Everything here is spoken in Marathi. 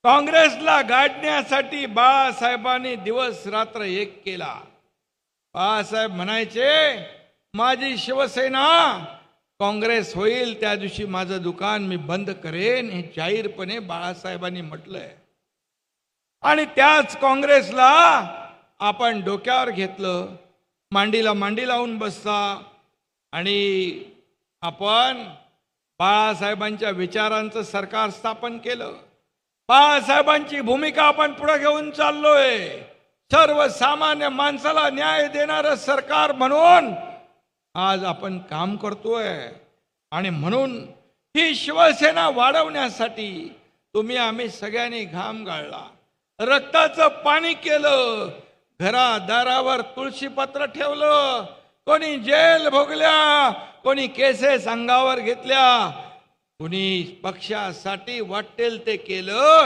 काँग्रेसला गाडण्यासाठी बाळासाहेबांनी दिवस रात्र एक केला। बाळासाहेब म्हणायचे, माझी शिवसेना काँग्रेस होईल त्या दिवशी माझं दुकान मी बंद करेन, हे जाहीरपणे बाळासाहेबांनी म्हटलंय। आणि त्याच काँग्रेसला आपण डोक्यावर घेतलं, मांडीला मांडी लावून बसता आणि आपण बाळासाहेबांच्या विचारांचं सरकार स्थापन केलं। बाळासाहेबांची भूमिका आपण पुढे घेऊन चाललोय। सर्वसामान्य माणसाला न्याय देणारं सरकार म्हणून आज आपण काम करतोय। आणि म्हणून ही शिवसेना वाढवण्यासाठी तुम्ही आम्ही सगळ्यांनी घाम गाळला, रक्ताचं पाणी केलं, घरादारावर तुळशीपत्र ठेवलं, कोणी जेल भोगल्या, कोणी केसेस अंगावर घेतल्या, कोणी पक्षासाठी वाटेल ते केलं।